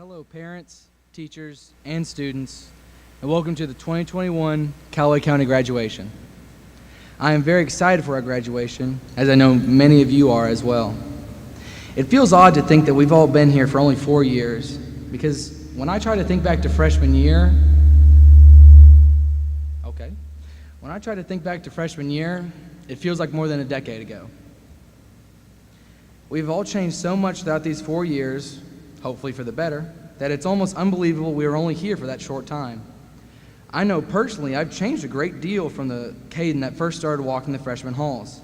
Hello, parents, teachers, and students, and welcome to the 2021 Calloway County graduation. I am very excited for our graduation, as I know many of you are as well. It feels odd to think that we've all been here for only 4 years, because when I try to think back to freshman year, it feels like more than a decade ago. We've all changed so much throughout these 4 years, hopefully for the better, that it's almost unbelievable we were only here for that short time. I know personally I've changed a great deal from the Caden that first started walking the freshman halls.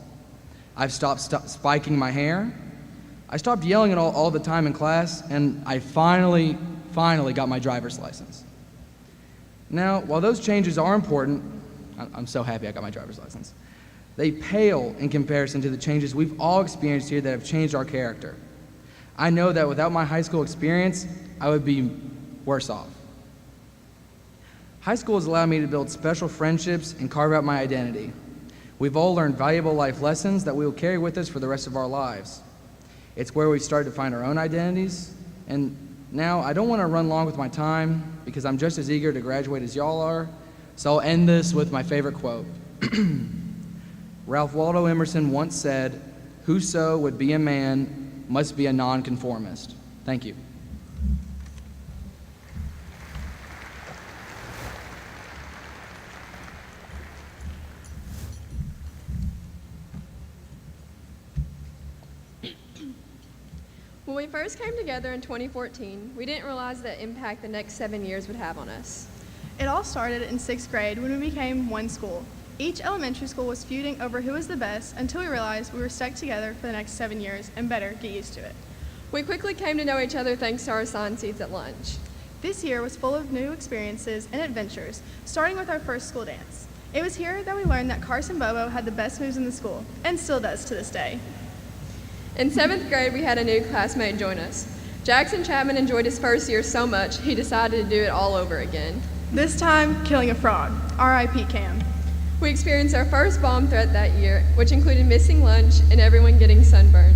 I've stopped spiking my hair. I stopped yelling at all the time in class, and I finally got my driver's license. Now, while those changes are important, I'm so happy I got my driver's license, they pale in comparison to the changes we've all experienced here that have changed our character. I know that without my high school experience, I would be worse off. High school has allowed me to build special friendships and carve out my identity. We've all learned valuable life lessons that we will carry with us for the rest of our lives. It's where we started to find our own identities, and now I don't want to run long with my time because I'm just as eager to graduate as y'all are, so I'll end this with my favorite quote. Ralph Waldo Emerson once said, "Whoso would be a man must be a nonconformist." Thank you. When we first came together in 2014, we didn't realize the impact the next 7 years would have on us. It all started in 6th grade when we became one school. Each elementary school was feuding over who was the best until we realized we were stuck together for the next 7 years and better get used to it. We quickly came to know each other thanks to our assigned seats at lunch. This year was full of new experiences and adventures, starting with our first school dance. It was here that we learned that Carson Bobo had the best moves in the school, and still does to this day. In 7th grade, we had a new classmate join us. Jackson Chapman enjoyed his first year so much, he decided to do it all over again. This time, killing a frog. R.I.P. Cam. We experienced our first bomb threat that year, which included missing lunch and everyone getting sunburned.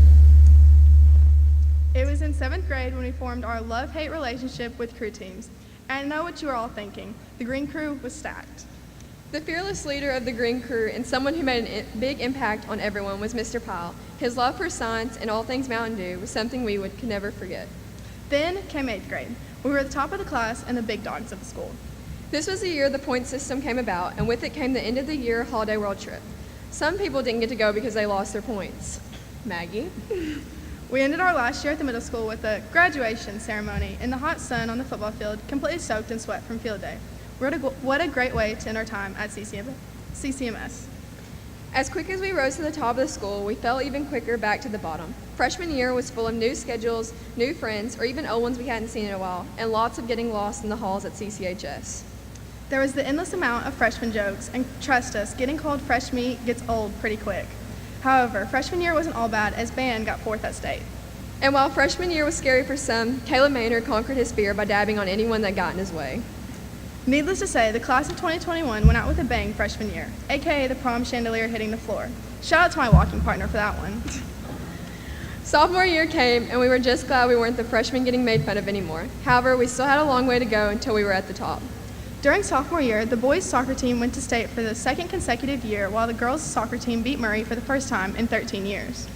It was in 7th grade when we formed our love-hate relationship with crew teams. And I know what you are all thinking. The Green Crew was stacked. The fearless leader of the Green Crew and someone who made a big impact on everyone was Mr. Powell. His love for science and all things Mountain Dew was something we could never forget. Then came 8th grade. We were the top of the class and the big dogs of the school. This was the year the point system came about, and with it came the end of the year holiday world trip. Some people didn't get to go because they lost their points. Maggie? We ended our last year at the middle school with a graduation ceremony in the hot sun on the football field, completely soaked in sweat from field day. What a great way to end our time at CCMS. As quick as we rose to the top of the school, we fell even quicker back to the bottom. Freshman year was full of new schedules, new friends, or even old ones we hadn't seen in a while, and lots of getting lost in the halls at CCHS. There was the endless amount of freshman jokes, and trust us, getting called fresh meat gets old pretty quick. However, freshman year wasn't all bad as band got 4th at state. And while freshman year was scary for some, Caleb Maynard conquered his fear by dabbing on anyone that got in his way. Needless to say, the class of 2021 went out with a bang freshman year, aka the prom chandelier hitting the floor. Shout out to my walking partner for that one. Sophomore year came, and we were just glad we weren't the freshmen getting made fun of anymore. However, we still had a long way to go until we were at the top. During sophomore year, the boys' soccer team went to state for the 2nd consecutive year, while the girls' soccer team beat Murray for the first time in 13 years.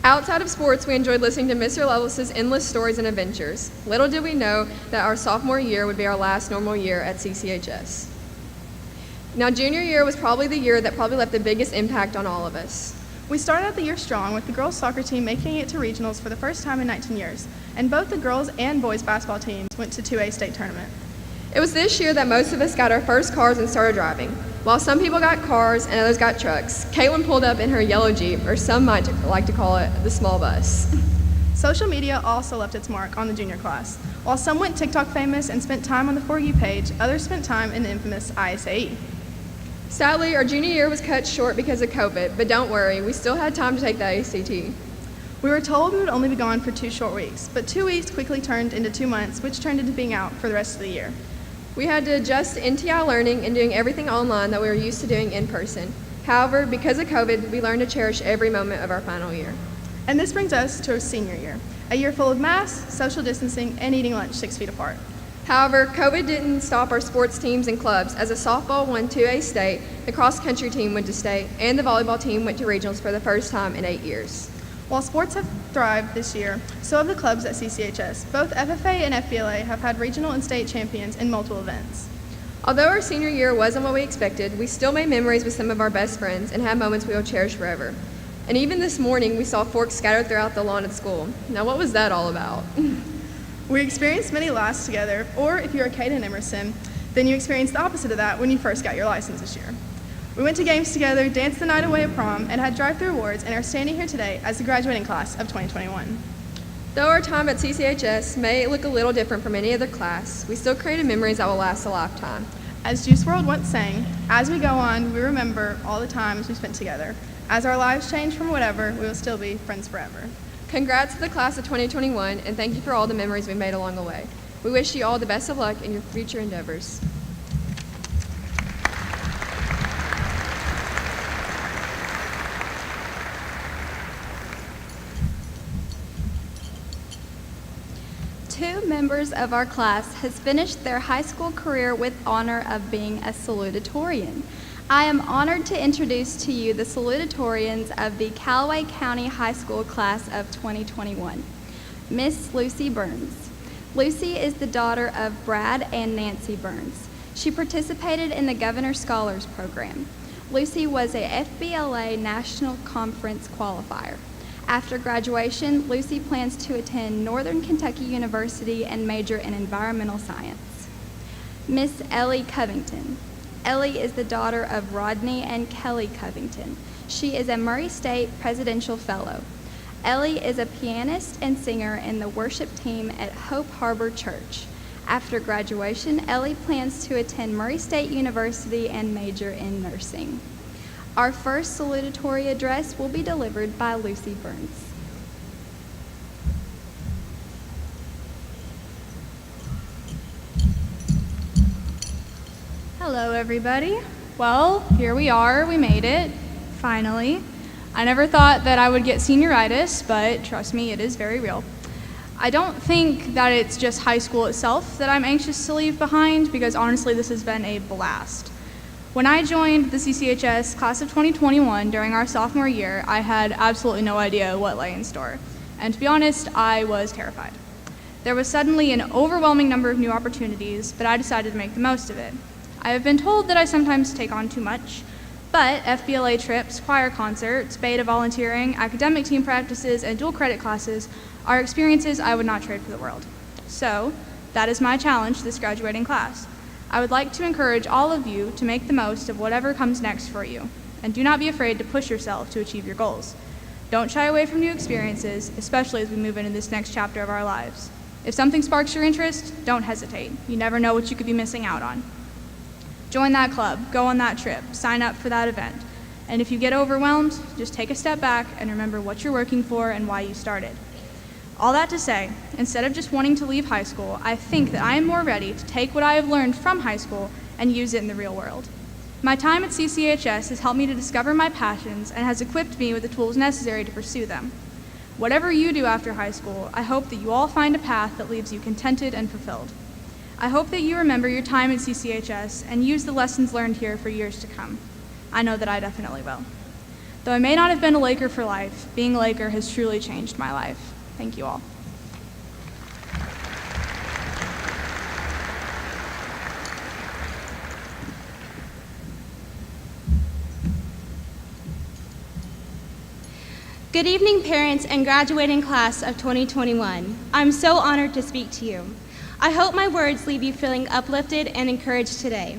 Outside of sports, we enjoyed listening to Mr. Level's endless stories and adventures. Little did we know that our sophomore year would be our last normal year at CCHS. Now, junior year was probably the year that probably left the biggest impact on all of us. We started out the year strong with the girls' soccer team making it to regionals for the first time in 19 years, and both the girls' and boys' basketball teams went to 2A state tournament. It was this year that most of us got our first cars and started driving. While some people got cars and others got trucks, Caitlin pulled up in her yellow Jeep, or some might like to call it the small bus. Social media also left its mark on the junior class. While some went TikTok famous and spent time on the For You page, others spent time in the infamous ISAE. Sadly, our junior year was cut short because of COVID, but don't worry, we still had time to take the ACT. We were told we would only be gone for 2 short weeks, but 2 weeks quickly turned into 2 months, which turned into being out for the rest of the year. We had to adjust to NTI learning and doing everything online that we were used to doing in person. However, because of COVID, we learned to cherish every moment of our final year. And this brings us to our senior year, a year full of masks, social distancing, and eating lunch 6 feet apart. However, COVID didn't stop our sports teams and clubs, as the softball won 2A state, the cross-country team went to state, and the volleyball team went to regionals for the first time in 8 years. While sports have thrived this year, so have the clubs at CCHS. Both FFA and FBLA have had regional and state champions in multiple events. Although our senior year wasn't what we expected, we still made memories with some of our best friends and had moments we will cherish forever. And even this morning, we saw forks scattered throughout the lawn at school. Now, what was that all about? We experienced many laughs together, or if you're a Kate and Emerson, then you experienced the opposite of that when you first got your license this year. We went to games together, danced the night away at prom, and had drive-through awards, and are standing here today as the graduating class of 2021. Though our time at CCHS may look a little different from any other class, we still created memories that will last a lifetime. As Juice WRLD once sang, as we go on, we remember all the times we spent together. As our lives change from whatever, we will still be friends forever. Congrats to the class of 2021, and thank you for all the memories we made along the way. We wish you all the best of luck in your future endeavors. Two members of our class has finished their high school career with honor of being a salutatorian. I am honored to introduce to you the salutatorians of the Calloway County High School class of 2021. Miss Lucy Burns. Lucy is the daughter of Brad and Nancy Burns. She participated in the Governor Scholars Program. Lucy was a FBLA National Conference qualifier. After graduation, Lucy plans to attend Northern Kentucky University and major in environmental science. Miss Ellie Covington. Ellie is the daughter of Rodney and Kelly Covington. She is a Murray State Presidential Fellow. Ellie is a pianist and singer in the worship team at Hope Harbor Church. After graduation, Ellie plans to attend Murray State University and major in nursing. Our first salutatory address will be delivered by Lucy Burns. Hello, everybody. Well, here we are. We made it, finally. I never thought that I would get senioritis, but trust me, it is very real. I don't think that it's just high school itself that I'm anxious to leave behind, because honestly, this has been a blast. When I joined the CCHS class of 2021 during our sophomore year, I had absolutely no idea what lay in store. And to be honest, I was terrified. There was suddenly an overwhelming number of new opportunities, but I decided to make the most of it. I have been told that I sometimes take on too much, but FBLA trips, choir concerts, beta volunteering, academic team practices, and dual credit classes are experiences I would not trade for the world. So, that is my challenge to this graduating class. I would like to encourage all of you to make the most of whatever comes next for you, and do not be afraid to push yourself to achieve your goals. Don't shy away from new experiences, especially as we move into this next chapter of our lives. If something sparks your interest, don't hesitate. You never know what you could be missing out on. Join that club, go on that trip, sign up for that event. And if you get overwhelmed, just take a step back and remember what you're working for and why you started. All that to say, instead of just wanting to leave high school, I think that I am more ready to take what I have learned from high school and use it in the real world. My time at CCHS has helped me to discover my passions and has equipped me with the tools necessary to pursue them. Whatever you do after high school, I hope that you all find a path that leaves you contented and fulfilled. I hope that you remember your time at CCHS and use the lessons learned here for years to come. I know that I definitely will. Though I may not have been a Laker for life, being a Laker has truly changed my life. Thank you all. Good evening, parents and graduating class of 2021. I'm so honored to speak to you. I hope my words leave you feeling uplifted and encouraged today.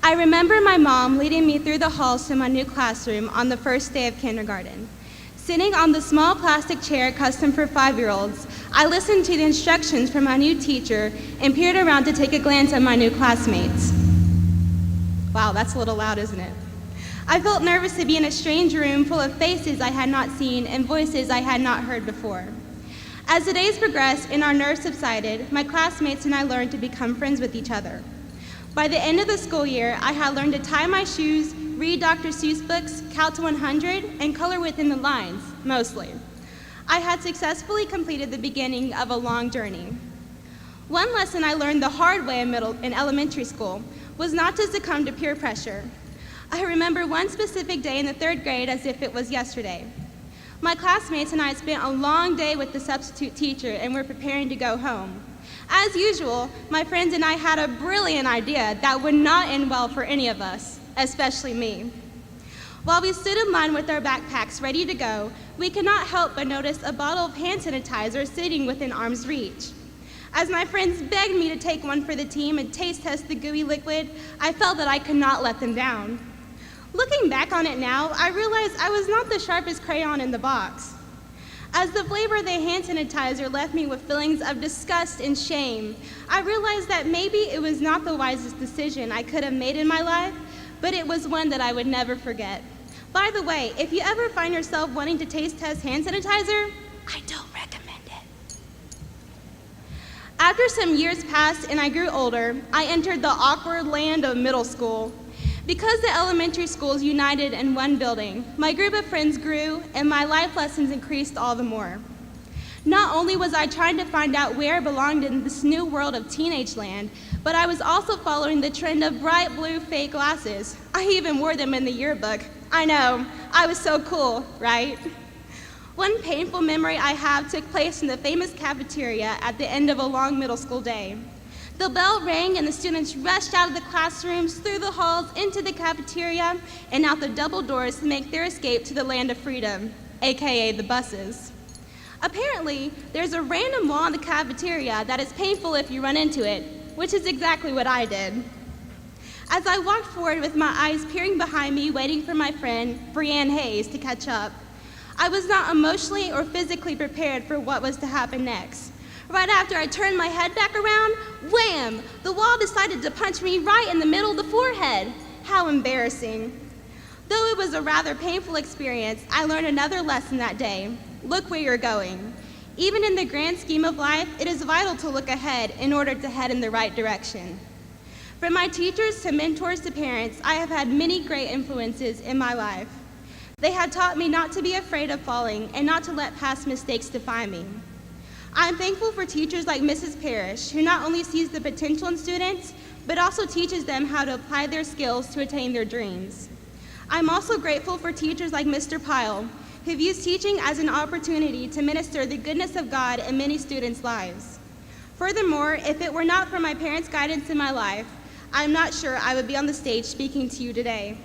I remember my mom leading me through the halls to my new classroom on the first day of kindergarten. Sitting on the small plastic chair custom for 5-year-olds, I listened to the instructions from my new teacher and peered around to take a glance at my new classmates. Wow, that's a little loud, isn't it? I felt nervous to be in a strange room full of faces I had not seen and voices I had not heard before. As the days progressed and our nerves subsided, my classmates and I learned to become friends with each other. By the end of the school year, I had learned to tie my shoes, read Dr. Seuss books, count to 100, and color within the lines, mostly. I had successfully completed the beginning of a long journey. One lesson I learned the hard way in elementary school was not to succumb to peer pressure. I remember one specific day in the 3rd grade as if it was yesterday. My classmates and I spent a long day with the substitute teacher and were preparing to go home. As usual, my friends and I had a brilliant idea that would not end well for any of us, especially me. While we stood in line with our backpacks ready to go, we could not help but notice a bottle of hand sanitizer sitting within arm's reach. As my friends begged me to take one for the team and taste test the gooey liquid, I felt that I could not let them down. Looking back on it now, I realized I was not the sharpest crayon in the box. As the flavor of the hand sanitizer left me with feelings of disgust and shame, I realized that maybe it was not the wisest decision I could have made in my life, but it was one that I would never forget. By the way, if you ever find yourself wanting to taste test hand sanitizer, I don't recommend it. After some years passed and I grew older, I entered the awkward land of middle school. Because the elementary schools united in one building, my group of friends grew and my life lessons increased all the more. Not only was I trying to find out where I belonged in this new world of teenage land, but I was also following the trend of bright blue fake glasses. I even wore them in the yearbook. I know, I was so cool, right? One painful memory I have took place in the famous cafeteria at the end of a long middle school day. The bell rang and the students rushed out of the classrooms, through the halls, into the cafeteria, and out the double doors to make their escape to the land of freedom, aka the buses. Apparently, there's a random wall in the cafeteria that is painful if you run into it, which is exactly what I did. As I walked forward with my eyes peering behind me, waiting for my friend, Brianne Hayes, to catch up, I was not emotionally or physically prepared for what was to happen next. Right after I turned my head back around, wham! The wall decided to punch me right in the middle of the forehead. How embarrassing. Though it was a rather painful experience, I learned another lesson that day. Look where you're going. Even in the grand scheme of life, it is vital to look ahead in order to head in the right direction. From my teachers to mentors to parents, I have had many great influences in my life. They have taught me not to be afraid of falling and not to let past mistakes define me. I am thankful for teachers like Mrs. Parrish, who not only sees the potential in students, but also teaches them how to apply their skills to attain their dreams. I'm also grateful for teachers like Mr. Pyle, who views teaching as an opportunity to minister the goodness of God in many students' lives. Furthermore, if it were not for my parents' guidance in my life, I'm not sure I would be on the stage speaking to you today.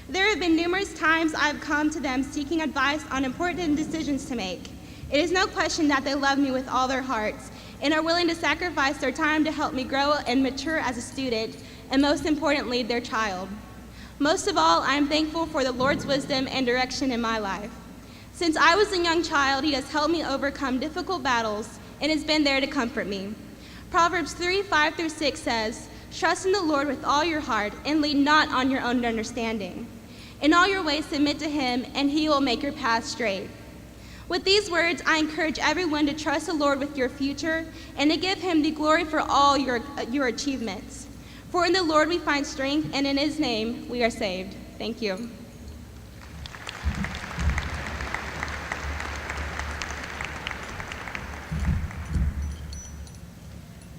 There have been numerous times I've come to them seeking advice on important decisions to make. It is no question that they love me with all their hearts and are willing to sacrifice their time to help me grow and mature as a student, and most importantly, their child. Most of all, I am thankful for the Lord's wisdom and direction in my life. Since I was a young child, He has helped me overcome difficult battles and has been there to comfort me. Proverbs 3:5-6 says, "Trust in the Lord with all your heart and lean not on your own understanding. In all your ways submit to Him, and He will make your path straight." With these words, I encourage everyone to trust the Lord with your future and to give Him the glory for all your achievements. For in the Lord we find strength, and in His name we are saved. Thank you.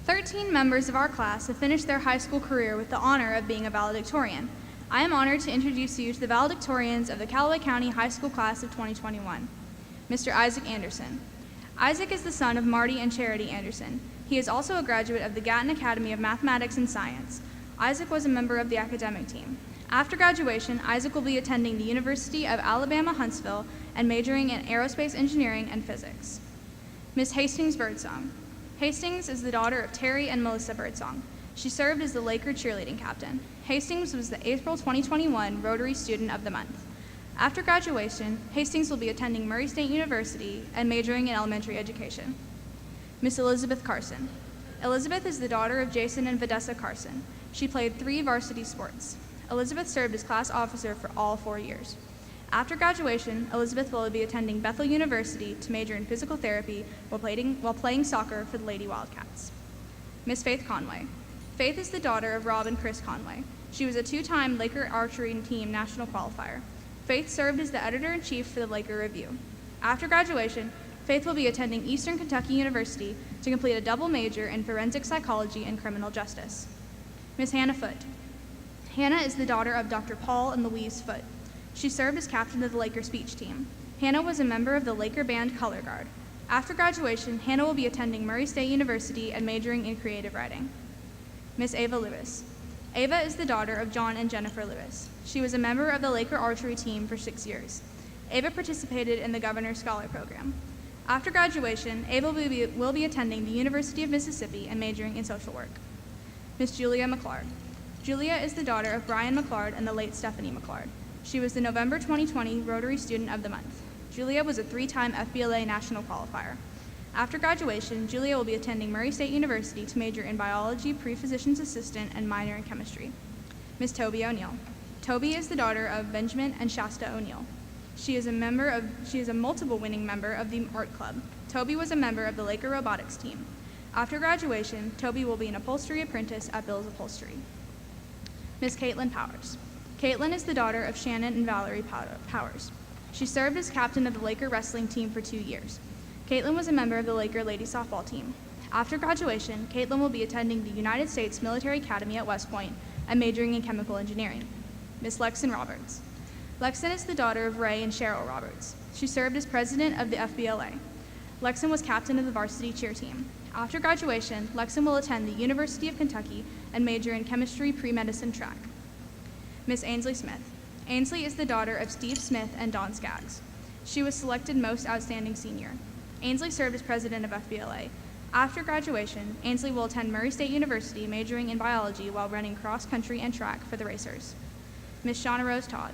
Thirteen members of our class have finished their high school career with the honor of being a valedictorian. I am honored to introduce you to the valedictorians of the Calloway County High School Class of 2021. Mr. Isaac Anderson. Isaac is the son of Marty and Charity Anderson. He is also a graduate of the Gatton Academy of Mathematics and Science. Isaac was a member of the academic team. After graduation, Isaac will be attending the University of Alabama Huntsville and majoring in aerospace engineering and physics. Ms. Hastings Birdsong. Hastings is the daughter of Terry and Melissa Birdsong. She served as the Laker cheerleading captain. Hastings was the April 2021 Rotary Student of the Month. After graduation, Hastings will be attending Murray State University and majoring in elementary education. Miss Elizabeth Carson. Elizabeth is the daughter of Jason and Vanessa Carson. She played 3 varsity sports. Elizabeth served as class officer for all 4 years. After graduation, Elizabeth will be attending Bethel University to major in physical therapy while playing soccer for the Lady Wildcats. Miss Faith Conway. Faith is the daughter of Rob and Chris Conway. She was a 2-time Laker archery team national qualifier. Faith served as the editor-in-chief for the Laker Review. After graduation, Faith will be attending Eastern Kentucky University to complete a double major in forensic psychology and criminal justice. Miss Hannah Foote. Hannah is the daughter of Dr. Paul and Louise Foote. She served as captain of the Laker speech team. Hannah was a member of the Laker band Color Guard. After graduation, Hannah will be attending Murray State University and majoring in creative writing. Miss Ava Lewis. Ava is the daughter of John and Jennifer Lewis. She was a member of the Laker archery team for 6 years. Ava participated in the Governor's Scholar Program. After graduation, Ava will be attending the University of Mississippi and majoring in social work. Miss Julia McClard. Julia is the daughter of Brian McClard and the late Stephanie McClard. She was the November 2020 Rotary Student of the Month. Julia was a 3-time FBLA national qualifier. After graduation, Julia will be attending Murray State University to major in biology, pre-physician's assistant, and minor in chemistry. Miss Toby O'Neill. Toby is the daughter of Benjamin and Shasta O'Neill. She is a multiple winning member of the art club. Toby was a member of the Laker robotics team. After graduation, Toby will be an upholstery apprentice at Bill's Upholstery. Miss Caitlin Powers. Caitlin is the daughter of Shannon and Valerie Powers. She served as captain of the Laker wrestling team for 2 years. Caitlin was a member of the Laker ladies softball team. After graduation, Caitlin will be attending the United States Military Academy at West Point and majoring in chemical engineering. Miss Lexon Roberts. Lexon is the daughter of Ray and Cheryl Roberts. She served as president of the FBLA. Lexon was captain of the varsity cheer team. After graduation, Lexon will attend the University of Kentucky and major in chemistry pre-medicine track. Miss Ainsley Smith. Ainsley is the daughter of Steve Smith and Dawn Skaggs. She was selected most outstanding senior. Ainsley served as president of FBLA. After graduation, Ainsley will attend Murray State University majoring in biology while running cross country and track for the racers. Miss Shauna Rose Todd.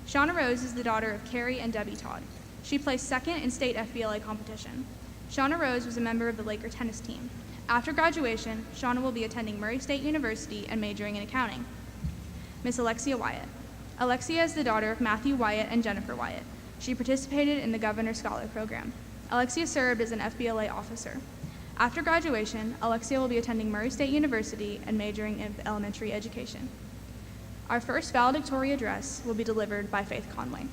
Shauna Rose is the daughter of Carrie and Debbie Todd. She placed second in state FBLA competition. Shauna Rose was a member of the Laker tennis team. After graduation, Shauna will be attending Murray State University and majoring in accounting. Miss Alexia Wyatt. Alexia is the daughter of Matthew Wyatt and Jennifer Wyatt. She participated in the Governor's Scholar Program. Alexia served as an FBLA officer. After graduation, Alexia will be attending Murray State University and majoring in elementary education. Our first valedictorian address will be delivered by Faith Conway.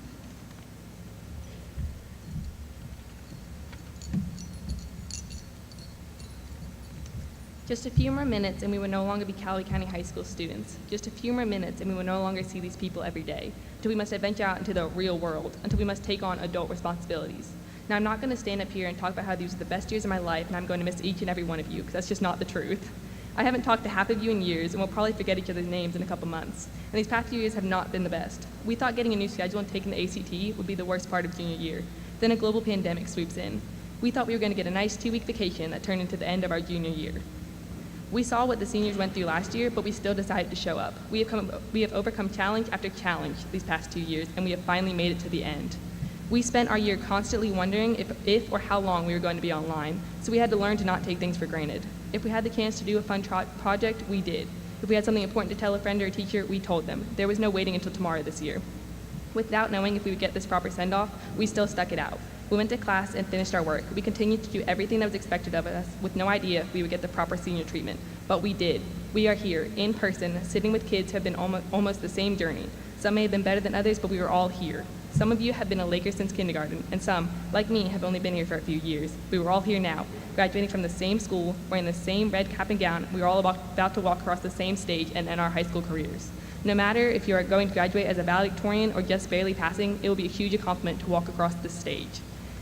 Just a few more minutes and we would no longer be Calloway County High School students. Just a few more minutes and we would no longer see these people every day, until we must venture out into the real world, until we must take on adult responsibilities. Now, I'm not going to stand up here and talk about how these are the best years of my life and I'm going to miss each and every one of you, because that's just not the truth. I haven't talked to half of you in years and we'll probably forget each other's names in a couple months. And these past few years have not been the best. We thought getting a new schedule and taking the ACT would be the worst part of junior year. Then a global pandemic sweeps in. We thought we were going to get a nice 2-week vacation that turned into the end of our junior year. We saw what the seniors went through last year, but we still decided to show up. We have overcome challenge after challenge these past 2 years, and we have finally made it to the end. We spent our year constantly wondering if or how long we were going to be online, so we had to learn to not take things for granted. If we had the chance to do a fun project, we did. If we had something important to tell a friend or a teacher, we told them. There was no waiting until tomorrow this year. Without knowing if we would get this proper send-off, we still stuck it out. We went to class and finished our work. We continued to do everything that was expected of us with no idea if we would get the proper senior treatment. But we did. We are here, in person, sitting with kids who have been almost the same journey. Some may have been better than others, but we were all here. Some of you have been a Laker since kindergarten, and some, like me, have only been here for a few years. We were all here now, graduating from the same school, wearing the same red cap and gown. We were all about to walk across the same stage and end our high school careers. No matter if you are going to graduate as a valedictorian or just barely passing, it will be a huge accomplishment to walk across this stage.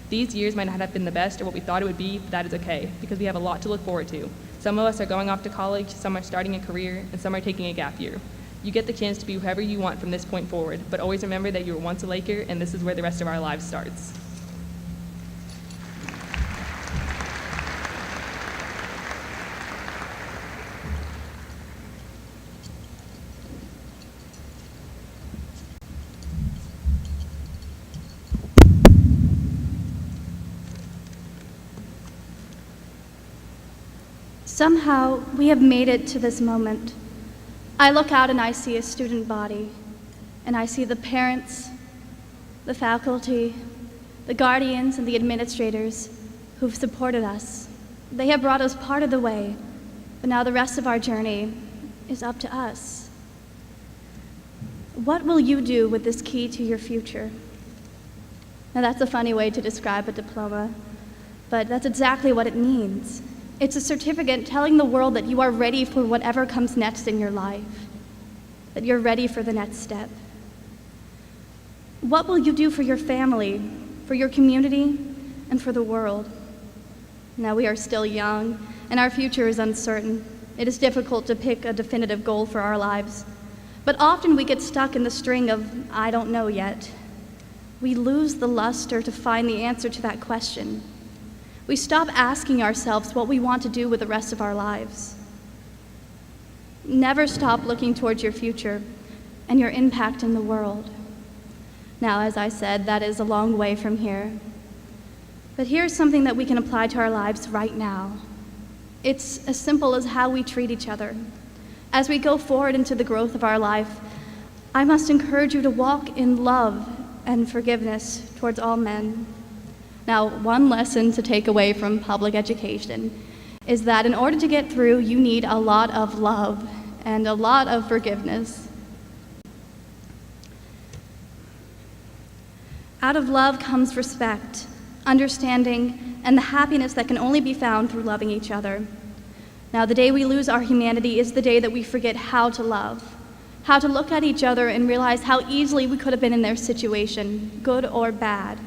These years might not have been the best or what we thought it would be, but that is okay, because we have a lot to look forward to. Some of us are going off to college, some are starting a career, and some are taking a gap year. You get the chance to be whoever you want from this point forward, but always remember that you were once a Laker, and this is where the rest of our lives starts. Somehow, we have made it to this moment. I look out and I see a student body, and I see the parents, the faculty, the guardians, and the administrators who've supported us. They have brought us part of the way, but now the rest of our journey is up to us. What will you do with this key to your future? Now, that's a funny way to describe a diploma, but that's exactly what it means. It's a certificate telling the world that you are ready for whatever comes next in your life, that you're ready for the next step. What will you do for your family, for your community, and for the world? Now, we are still young, and our future is uncertain, It is difficult to pick a definitive goal for our lives, but often we get stuck in the string of, I don't know yet. We lose the luster to find the answer to that question. We stop asking ourselves what we want to do with the rest of our lives. Never stop looking towards your future and your impact in the world. Now, as I said, that is a long way from here. But here's something that we can apply to our lives right now. It's as simple as how we treat each other. As we go forward into the growth of our life, I must encourage you to walk in love and forgiveness towards all men. Now, one lesson to take away from public education is that in order to get through, you need a lot of love and a lot of forgiveness. Out of love comes respect, understanding, and the happiness that can only be found through loving each other. Now, the day we lose our humanity is the day that we forget how to love, how to look at each other and realize how easily we could have been in their situation, good or bad.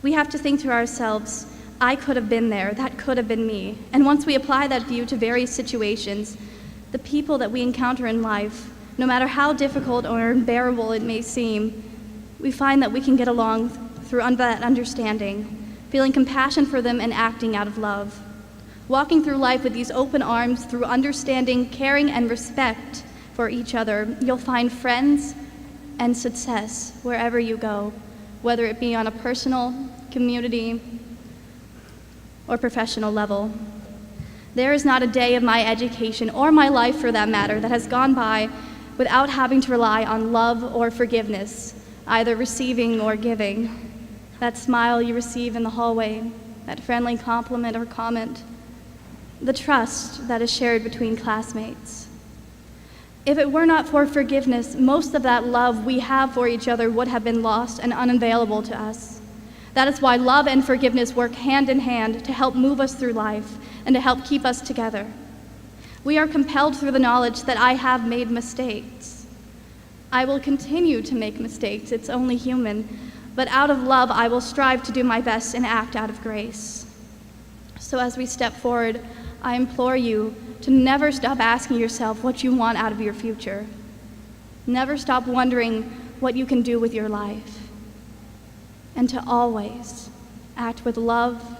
We have to think to ourselves, I could have been there, that could have been me. And once we apply that view to various situations, the people that we encounter in life, no matter how difficult or unbearable it may seem, we find that we can get along through that understanding, feeling compassion for them and acting out of love. Walking through life with these open arms through understanding, caring, and respect for each other, you'll find friends and success wherever you go, whether it be on a personal, community, or professional level. There is not a day of my education, or my life for that matter, that has gone by without having to rely on love or forgiveness, either receiving or giving. That smile you receive in the hallway, that friendly compliment or comment, the trust that is shared between classmates. If it were not for forgiveness, most of that love we have for each other would have been lost and unavailable to us. That is why love and forgiveness work hand in hand to help move us through life and to help keep us together. We are compelled through the knowledge that I have made mistakes. I will continue to make mistakes, it's only human, but out of love I will strive to do my best and act out of grace. So as we step forward, I implore you to never stop asking yourself what you want out of your future. Never stop wondering what you can do with your life. And to always act with love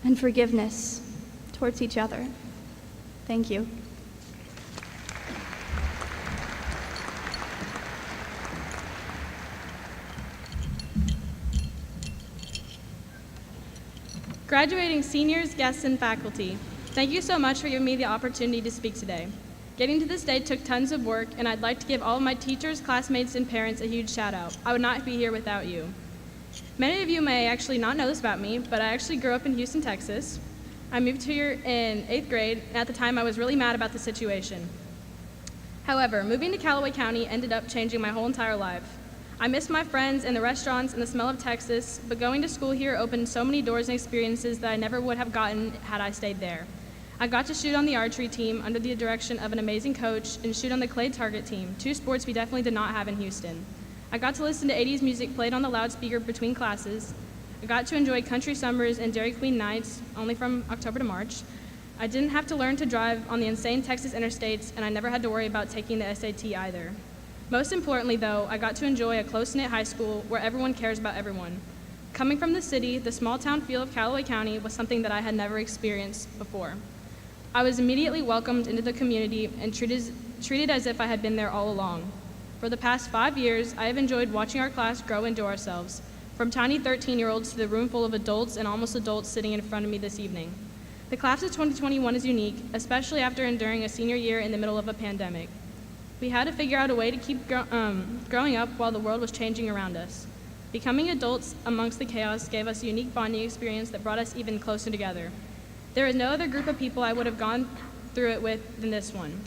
and forgiveness towards each other. Thank you. Graduating seniors, guests, and faculty, thank you so much for giving me the opportunity to speak today. Getting to this day took tons of work, and I'd like to give all of my teachers, classmates, and parents a huge shout out. I would not be here without you. Many of you may actually not know this about me, but I actually grew up in Houston, Texas. I moved here in 8th grade, and at the time I was really mad about the situation. However, moving to Calloway County ended up changing my whole entire life. I missed my friends and the restaurants and the smell of Texas, but going to school here opened so many doors and experiences that I never would have gotten had I stayed there. I got to shoot on the archery team under the direction of an amazing coach and shoot on the clay target team, two sports we definitely did not have in Houston. I got to listen to 80s music played on the loudspeaker between classes. I got to enjoy country summers and Dairy Queen nights, only from October to March. I didn't have to learn to drive on the insane Texas interstates, and I never had to worry about taking the SAT either. Most importantly, though, I got to enjoy a close-knit high school where everyone cares about everyone. Coming from the city, the small-town feel of Calloway County was something that I had never experienced before. I was immediately welcomed into the community and treated as if I had been there all along. For the past 5 years, I have enjoyed watching our class grow into ourselves, from tiny 13-year-olds to the room full of adults and almost adults sitting in front of me this evening. The class of 2021 is unique, especially after enduring a senior year in the middle of a pandemic. We had to figure out a way to keep growing up while the world was changing around us. Becoming adults amongst the chaos gave us a unique bonding experience that brought us even closer together. There is no other group of people I would have gone through it with than this one.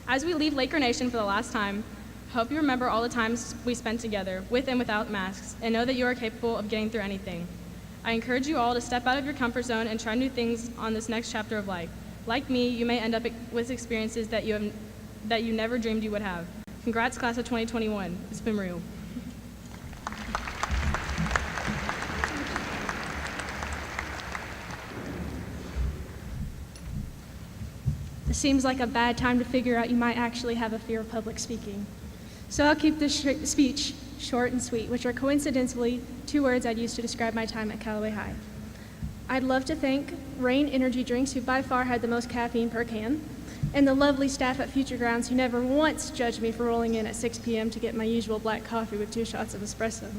As we leave Laker Nation for the last time, I hope you remember all the times we spent together, with and without masks, and know that you are capable of getting through anything. I encourage you all to step out of your comfort zone and try new things on this next chapter of life. Like me, you may end up with experiences that you never dreamed you would have. Congrats, class of 2021. It's been real. seems like a bad time to figure out you might actually have a fear of public speaking. So I'll keep this speech short and sweet, which are coincidentally 2 words I'd use to describe my time at Calloway High. I'd love to thank Rain Energy Drinks, who by far had the most caffeine per can, and the lovely staff at Future Grounds, who never once judged me for rolling in at 6 p.m. to get my usual black coffee with 2 shots of espresso.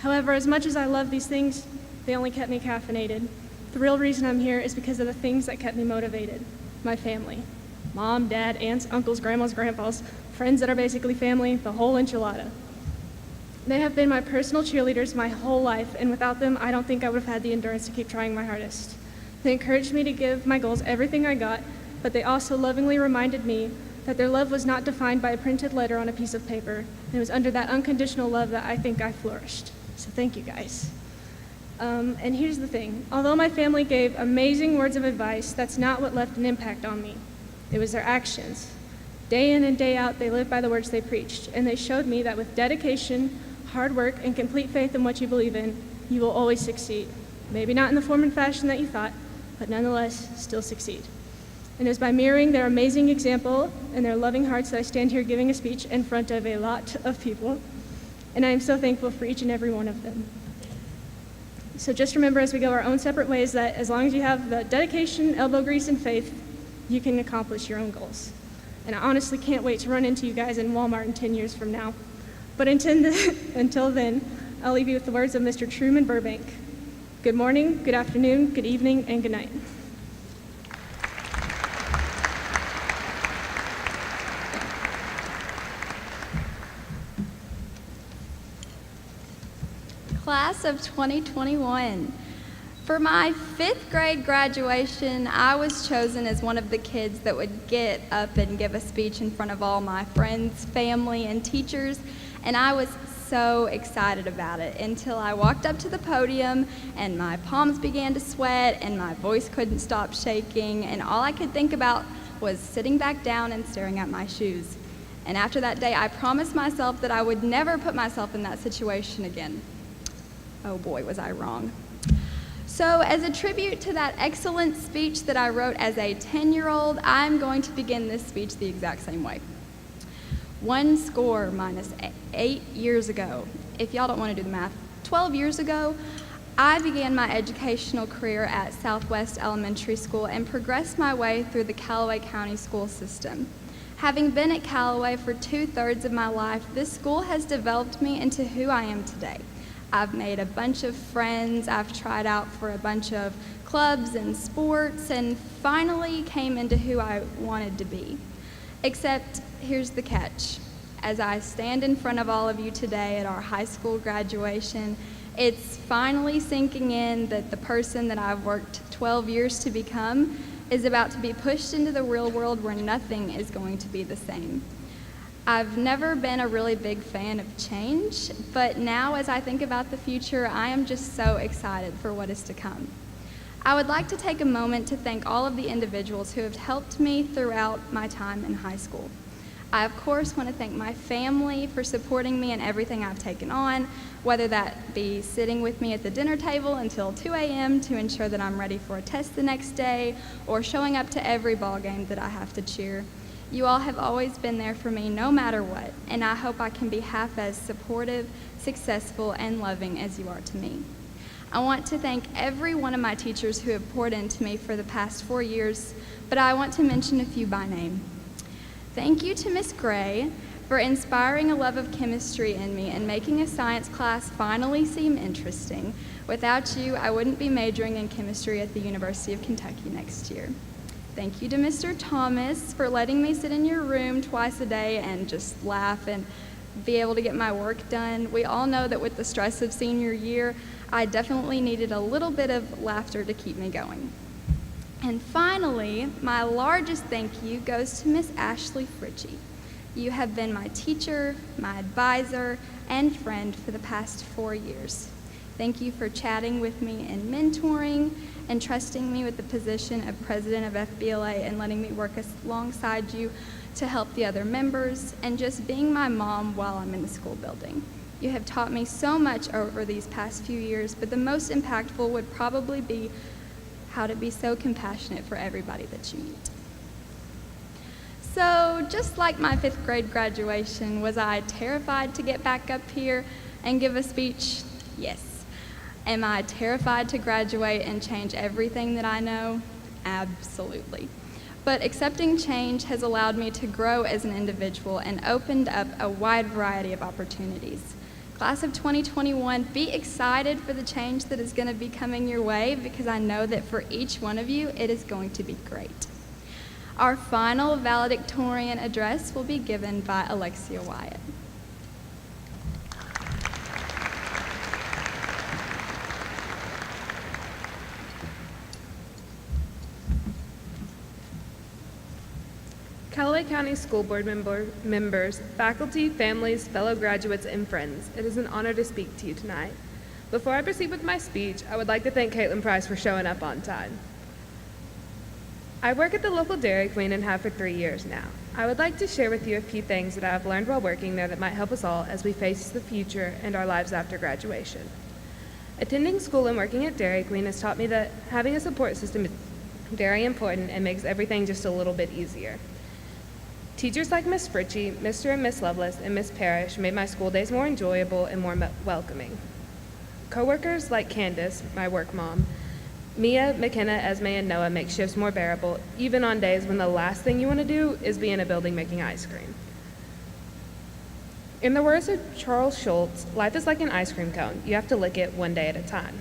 However, as much as I love these things, they only kept me caffeinated. The real reason I'm here is because of the things that kept me motivated. My family. Mom, dad, aunts, uncles, grandmas, grandpas, friends that are basically family, the whole enchilada. They have been my personal cheerleaders my whole life, and without them, I don't think I would have had the endurance to keep trying my hardest. They encouraged me to give my goals everything I got, but they also lovingly reminded me that their love was not defined by a printed letter on a piece of paper, and it was under that unconditional love that I think I flourished. So thank you guys. And here's the thing. Although my family gave amazing words of advice, that's not what left an impact on me. It was their actions. Day in and day out, they lived by the words they preached, and they showed me that with dedication, hard work, and complete faith in what you believe in, you will always succeed. Maybe not in the form and fashion that you thought, but nonetheless, still succeed. And it is by mirroring their amazing example and their loving hearts that I stand here giving a speech in front of a lot of people, and I am so thankful for each and every one of them. So just remember as we go our own separate ways that as long as you have the dedication, elbow grease, and faith, you can accomplish your own goals. And I honestly can't wait to run into you guys in Walmart in 10 years from now. But until then, I'll leave you with the words of Mr. Truman Burbank. Good morning, good afternoon, good evening, and good night. Class of 2021. For my 5th grade graduation, I was chosen as one of the kids that would get up and give a speech in front of all my friends, family, and teachers, and I was so excited about it until I walked up to the podium and my palms began to sweat and my voice couldn't stop shaking, and all I could think about was sitting back down and staring at my shoes. And after that day, I promised myself that I would never put myself in that situation again. Oh boy, was I wrong. So as a tribute to that excellent speech that I wrote as a 10-year-old, I'm going to begin this speech the exact same way. 8 years ago, if y'all don't want to do the math, 12 years ago, I began my educational career at Southwest Elementary School and progressed my way through the Calloway County school system. Having been at Calloway for 2/3 of my life, this school has developed me into who I am today. I've made a bunch of friends, I've tried out for a bunch of clubs and sports, and finally came into who I wanted to be. Except, here's the catch. As I stand in front of all of you today at our high school graduation, it's finally sinking in that the person that I've worked 12 years to become is about to be pushed into the real world where nothing is going to be the same. I've never been a really big fan of change, but now as I think about the future, I am just so excited for what is to come. I would like to take a moment to thank all of the individuals who have helped me throughout my time in high school. I, of course, want to thank my family for supporting me in everything I've taken on, whether that be sitting with me at the dinner table until 2 a.m. to ensure that I'm ready for a test the next day, or showing up to every ball game that I have to cheer. You all have always been there for me no matter what, and I hope I can be half as supportive, successful, and loving as you are to me. I want to thank every one of my teachers who have poured into me for the past 4 years, but I want to mention a few by name. Thank you to Miss Gray for inspiring a love of chemistry in me and making a science class finally seem interesting. Without you, I wouldn't be majoring in chemistry at the University of Kentucky next year. Thank you to Mr. Thomas for letting me sit in your room twice a day and just laugh and be able to get my work done. We all know that with the stress of senior year, I definitely needed a little bit of laughter to keep me going. And finally, my largest thank you goes to Miss Ashley Fritchie. You have been my teacher, my advisor, and friend for the past 4 years. Thank you for chatting with me and mentoring and trusting me with the position of president of FBLA and letting me work alongside you to help the other members, and just being my mom while I'm in the school building. You have taught me so much over these past few years, but the most impactful would probably be how to be so compassionate for everybody that you meet. So, just like my 5th grade graduation, was I terrified to get back up here and give a speech? Yes. Am I terrified to graduate and change everything that I know? Absolutely. But accepting change has allowed me to grow as an individual and opened up a wide variety of opportunities. Class of 2021, be excited for the change that is going to be coming your way, because I know that for each one of you, it is going to be great. Our final valedictorian address will be given by Alexia Wyatt. Callaway County School Board members, faculty, families, fellow graduates, and friends, it is an honor to speak to you tonight. Before I proceed with my speech, I would like to thank Caitlin Price for showing up on time. I work at the local Dairy Queen and have for 3 years now. I would like to share with you a few things that I have learned while working there that might help us all as we face the future and our lives after graduation. Attending school and working at Dairy Queen has taught me that having a support system is very important and makes everything just a little bit easier. Teachers like Miss Fritchie, Mr. and Miss Lovelace, and Miss Parrish made my school days more enjoyable and more welcoming. Coworkers like Candace, my work mom, Mia, McKenna, Esme, and Noah make shifts more bearable, even on days when the last thing you want to do is be in a building making ice cream. In the words of Charles Schultz, life is like an ice cream cone. You have to lick it one day at a time.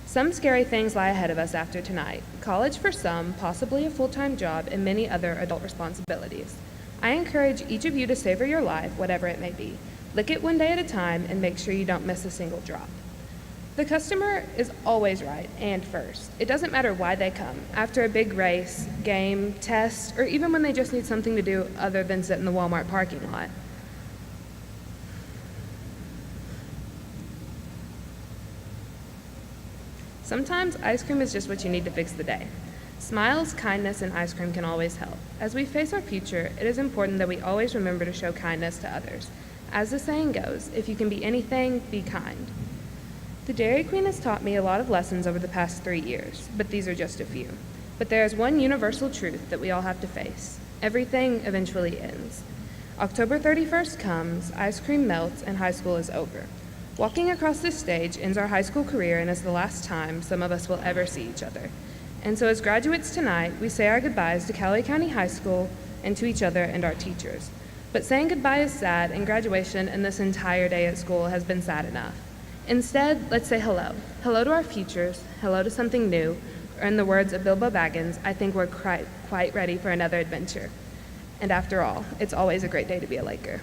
Some scary things lie ahead of us after tonight. College for some, possibly a full-time job, and many other adult responsibilities. I encourage each of you to savor your life, whatever it may be. Lick it one day at a time and make sure you don't miss a single drop. The customer is always right and first. It doesn't matter why they come, after a big race, game, test, or even when they just need something to do other than sit in the Walmart parking lot. Sometimes ice cream is just what you need to fix the day. Smiles, kindness, and ice cream can always help. As we face our future, it is important that we always remember to show kindness to others. As the saying goes, if you can be anything, be kind. The Dairy Queen has taught me a lot of lessons over the past 3 years, but these are just a few. But there is one universal truth that we all have to face. Everything eventually ends. October 31st comes, ice cream melts, and high school is over. Walking across this stage ends our high school career and is the last time some of us will ever see each other. And so as graduates tonight, we say our goodbyes to Callaway County High School and to each other and our teachers. But saying goodbye is sad, and graduation and this entire day at school has been sad enough. Instead, let's say hello. Hello to our futures, hello to something new, or in the words of Bilbo Baggins, I think we're quite ready for another adventure. And after all, it's always a great day to be a Laker.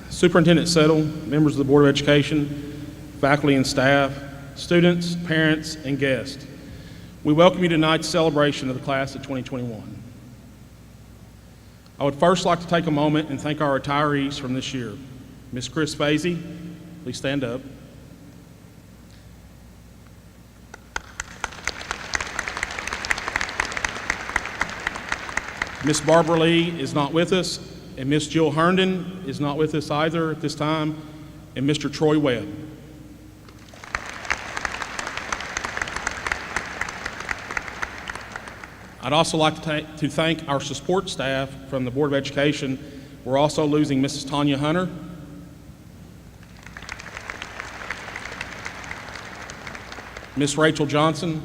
Superintendent Settle, members of the Board of Education, faculty and staff, students, parents, and guests, we welcome you to tonight's celebration of the class of 2021. I would first like to take a moment and thank our retirees from this year. Ms. Chris Fazy, please stand up. Ms. Barbara Lee is not with us, and Ms. Jill Herndon is not with us either at this time, and Mr. Troy Webb. I'd also like to thank our support staff from the Board of Education. We're also losing Mrs. Tanya Hunter, Ms. Rachel Johnson,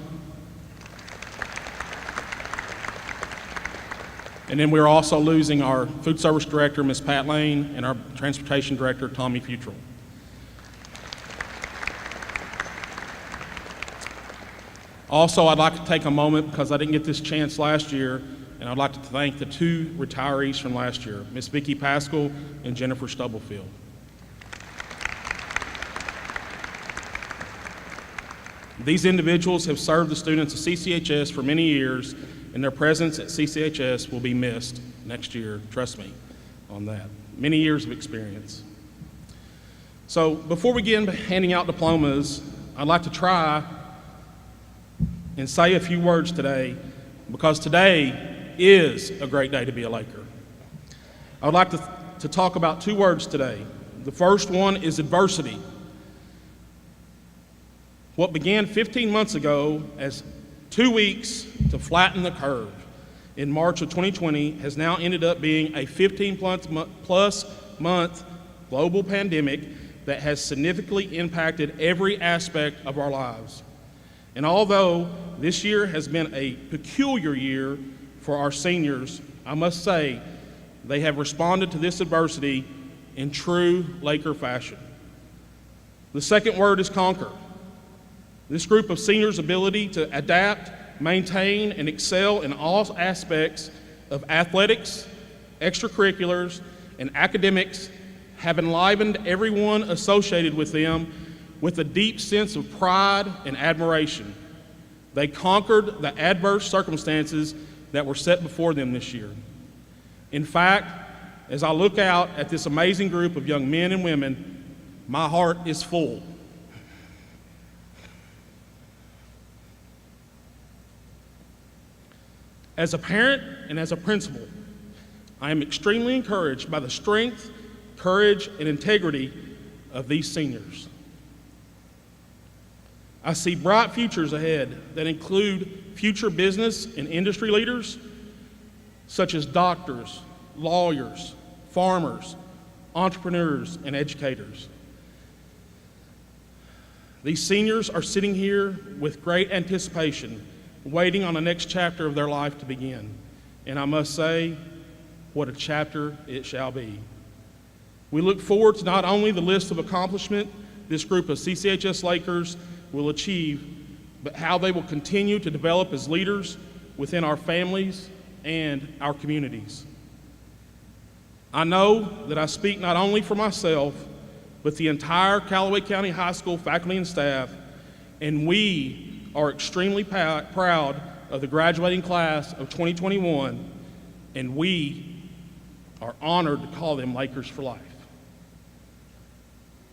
and then we're also losing our food service director, Ms. Pat Lane, and our transportation director, Tommy Futrell. Also, I'd like to take a moment, because I didn't get this chance last year, and I'd like to thank the 2 retirees from last year, Ms. Vicki Pascal and Jennifer Stubblefield. These individuals have served the students of CCHS for many years, and their presence at CCHS will be missed next year, trust me on that. Many years of experience. So before we begin handing out diplomas, I'd like to try and say a few words today, because today is a great day to be a Laker. I would like to talk about two words today. The first one is adversity. What began 15 months ago as 2 weeks to flatten the curve in March of 2020 has now ended up being a 15-plus month global pandemic that has significantly impacted every aspect of our lives. And although this year has been a peculiar year for our seniors, I must say they have responded to this adversity in true Laker fashion. The second word is conquer. This group of seniors' ability to adapt, maintain, and excel in all aspects of athletics, extracurriculars, and academics have enlivened everyone associated with them with a deep sense of pride and admiration. They conquered the adverse circumstances that were set before them this year. In fact, as I look out at this amazing group of young men and women, my heart is full. As a parent and as a principal, I am extremely encouraged by the strength, courage, and integrity of these seniors. I see bright futures ahead that include future business and industry leaders, such as doctors, lawyers, farmers, entrepreneurs, and educators. These seniors are sitting here with great anticipation, waiting on the next chapter of their life to begin. And I must say, what a chapter it shall be. We look forward to not only the list of accomplishment this group of CCHS Lakers will achieve, but how they will continue to develop as leaders within our families and our communities. I know that I speak not only for myself, but the entire Calloway County High School faculty and staff, and we are extremely proud of the graduating class of 2021, and we are honored to call them Lakers for life.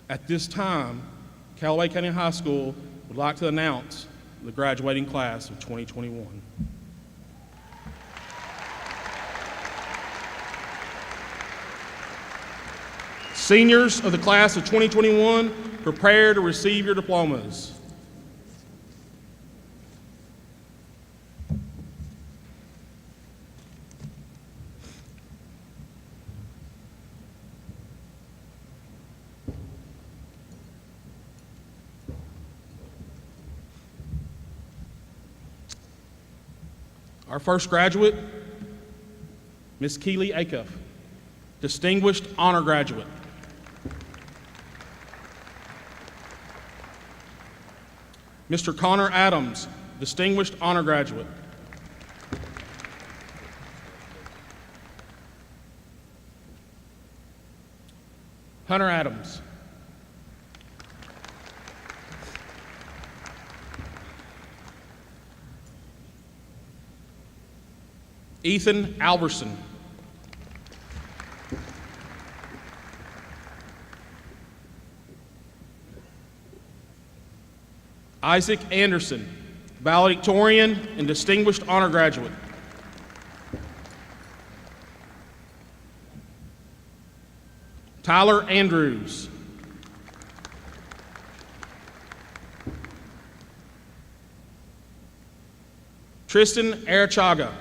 At this time, Callaway County High School would like to announce the graduating class of 2021. Seniors of the class of 2021, prepare to receive your diplomas. Our first graduate, Ms. Keely Acuff, Distinguished Honor Graduate. Mr. Connor Adams, Distinguished Honor Graduate. Hunter Adams. Ethan Alverson. Isaac Anderson, Valedictorian and Distinguished Honor Graduate. Tyler Andrews. Tristan Arachaga.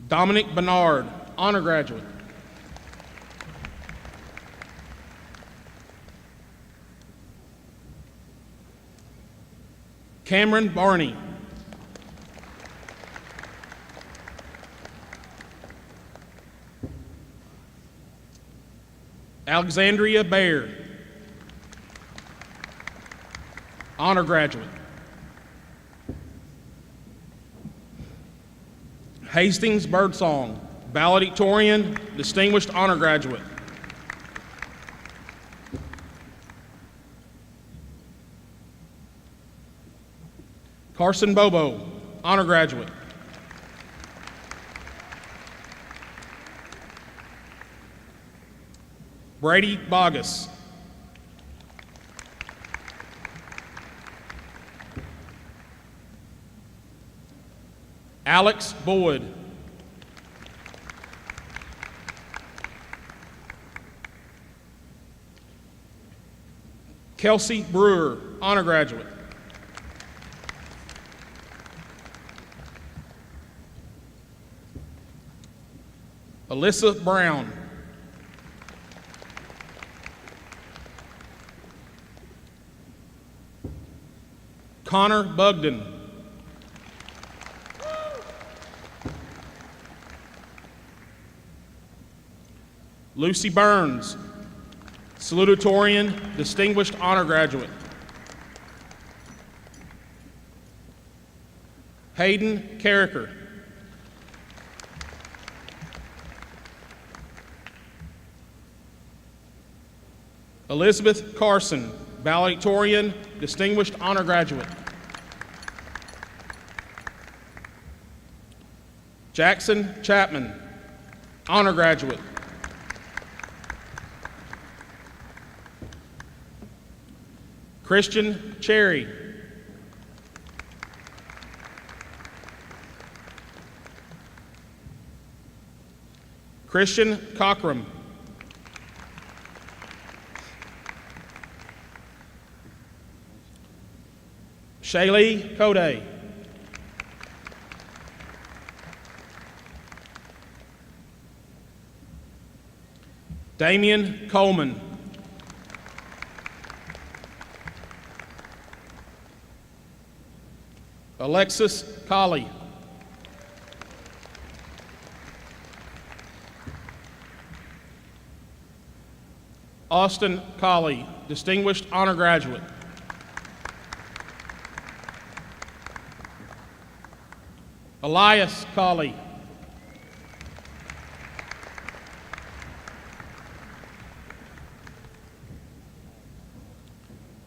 Dominic Bernard, Honor Graduate. Cameron Barney. Alexandria Baer, Honor Graduate. Hastings Birdsong, Valedictorian, Distinguished Honor Graduate. Carson Bobo, Honor Graduate. Brady Bogus. Alex Boyd. Kelsey Brewer, honor graduate. Alyssa Brown. Connor Bugden. Lucy Burns, Salutatorian, Distinguished Honor Graduate. Hayden Carricker. Elizabeth Carson, Valedictorian, Distinguished Honor Graduate. Jackson Chapman, Honor Graduate. Christian Cherry. Christian Cockram. Shaylee Code. Damian Coleman. Alexis Colley. Austin Colley, Distinguished Honor Graduate. Elias Colley.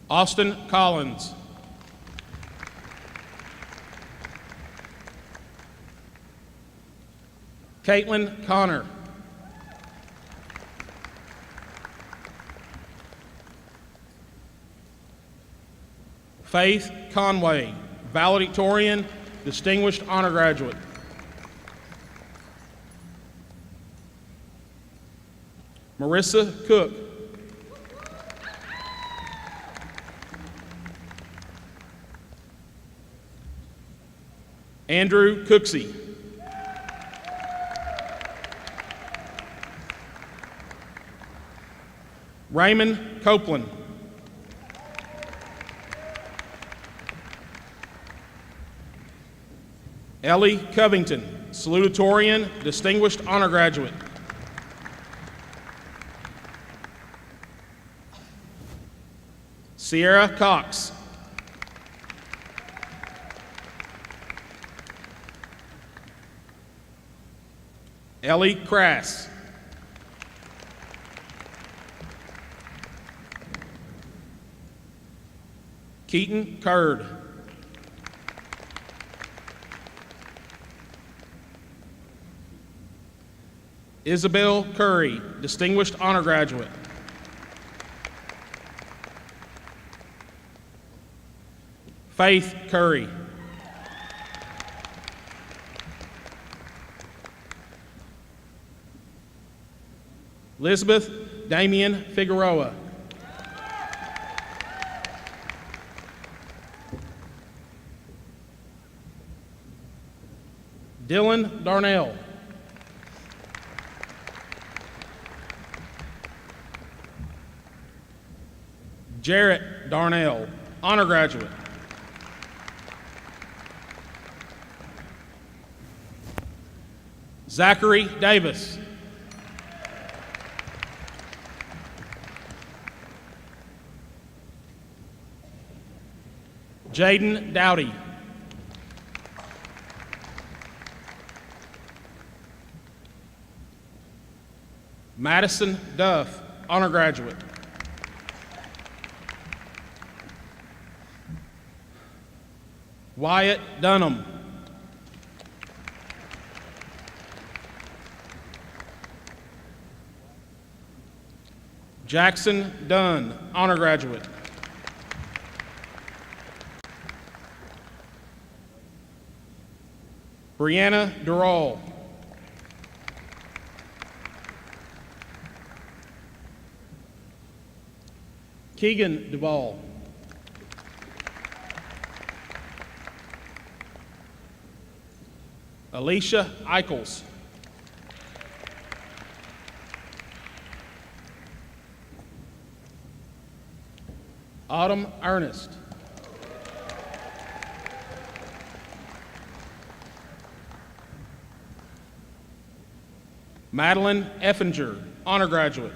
Austin Collins. Caitlin Connor. Faith Conway, Valedictorian, Distinguished Honor Graduate. Marissa Cook. Andrew Cooksey. Raymond Copeland. Ellie Covington, Salutatorian, Distinguished Honor Graduate. Sierra Cox. Ellie Crass. Keaton Curd. Isabel Curry, Distinguished Honor Graduate. Faith Curry. Elizabeth Damian Figueroa. Dylan Darnell. Jarrett Darnell, honor graduate. Zachary Davis. Jaden Dowdy. Madison Duff, honor graduate. Wyatt Dunham. Jackson Dunn, honor graduate. Brianna Durall. Keegan Duvall. Alicia Eichels. Autumn Ernest. Madeline Effinger, honor graduate.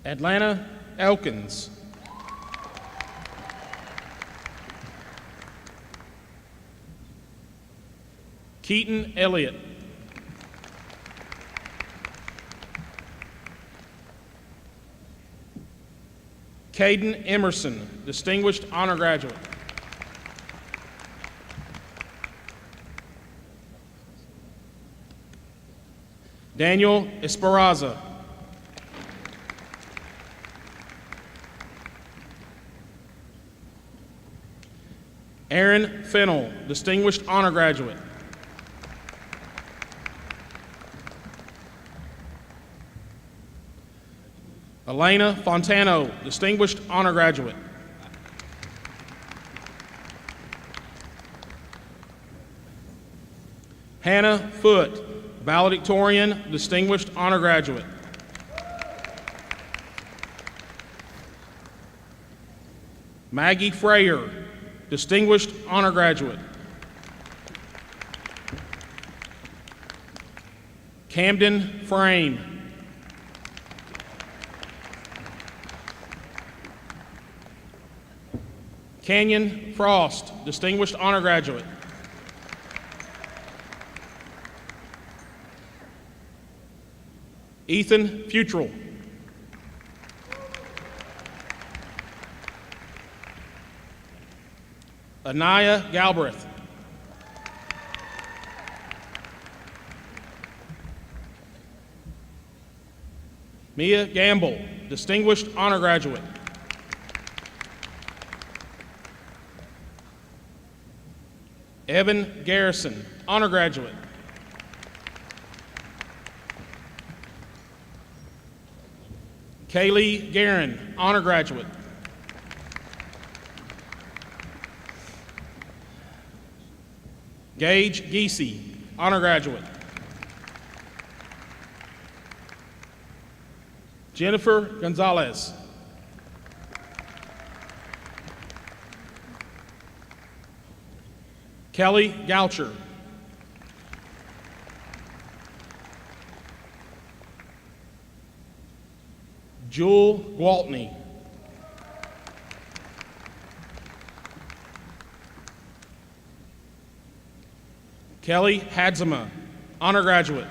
Atlanta Elkins. Keaton Elliott. Caden Emerson, distinguished honor graduate. Daniel Esperanza. Aaron Fennell, distinguished honor graduate. Elena Fontano, distinguished honor graduate. Hannah Foote, Valedictorian, distinguished honor graduate. Maggie Frayer, distinguished honor graduate. Camden Frame. Canyon Frost, distinguished honor graduate. Ethan Futrell. Anaya Galbraith. Mia Gamble, distinguished honor graduate. Evan Garrison, honor graduate. Kaylee Guerin, honor graduate. Gage Giese, honor graduate. Jennifer Gonzalez. Kelly Goucher. Jewel Gwaltney. Kelly Hadzima, honor graduate.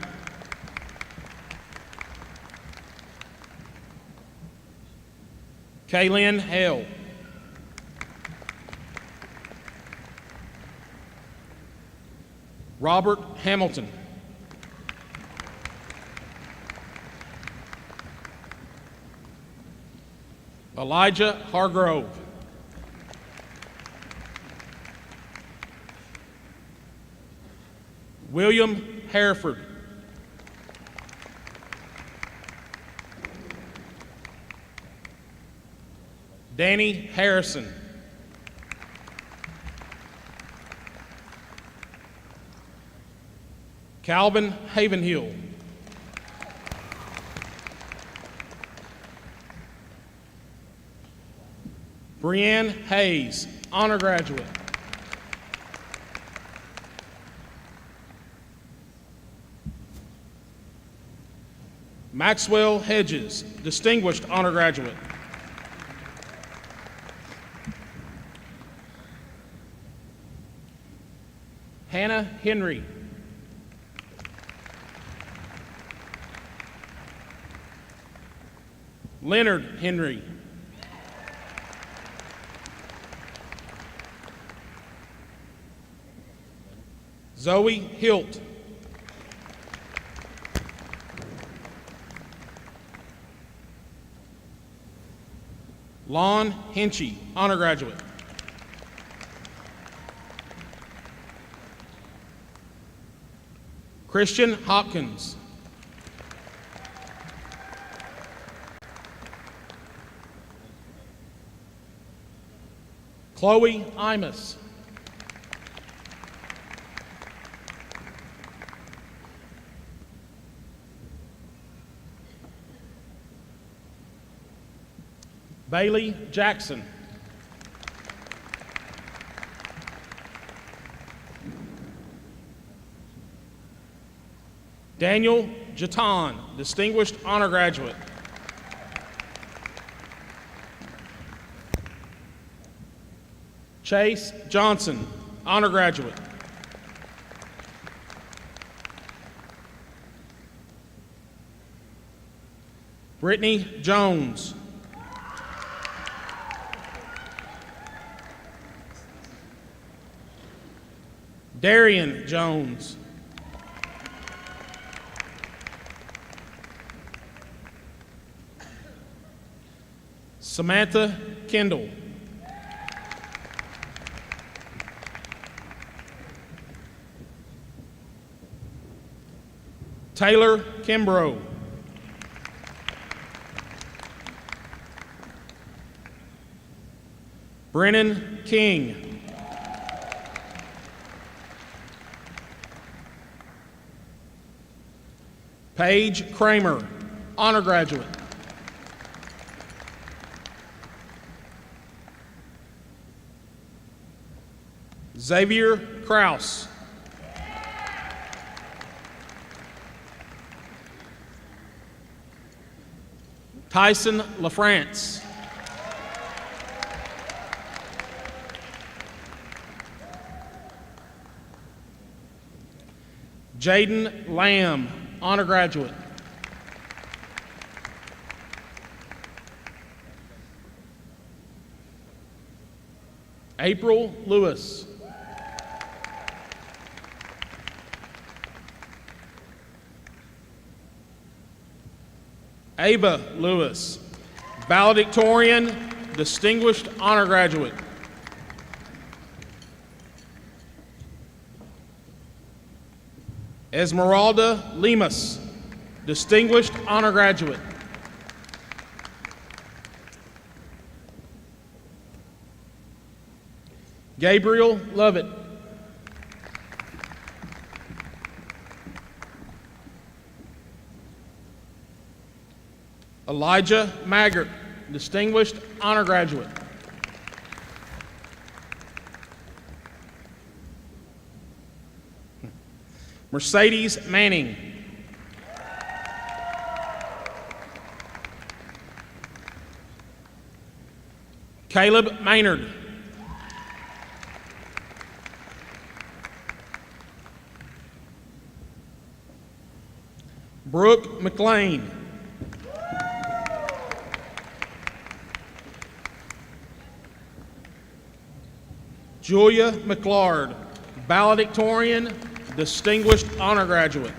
Kaylin Hale. Robert Hamilton. Elijah Hargrove. William Hereford. Danny Harrison. Calvin Havenhill. Brianne Hayes, honor graduate. Maxwell Hedges, distinguished honor graduate. Hannah Henry. Leonard Henry. Zoe Hilt. Lon Henchy, honor graduate. Christian Hopkins. Chloe Imus. Bailey Jackson. Daniel Jatan, distinguished honor graduate. Chase Johnson, honor graduate. Brittany Jones. Darian Jones. Samantha Kendall. Taylor Kimbrough. Brennan King. Paige Kramer, honor graduate. Xavier Kraus. Tyson LaFrance. Jaden Lamb, honor graduate. April Lewis. Ava Lewis, valedictorian, distinguished honor graduate. Esmeralda Lemus, distinguished honor graduate. Gabriel Lovett. Elijah Maggart, distinguished honor graduate. Mercedes Manning. Caleb Maynard. Brooke McLean. Julia McLard, valedictorian, distinguished honor graduate.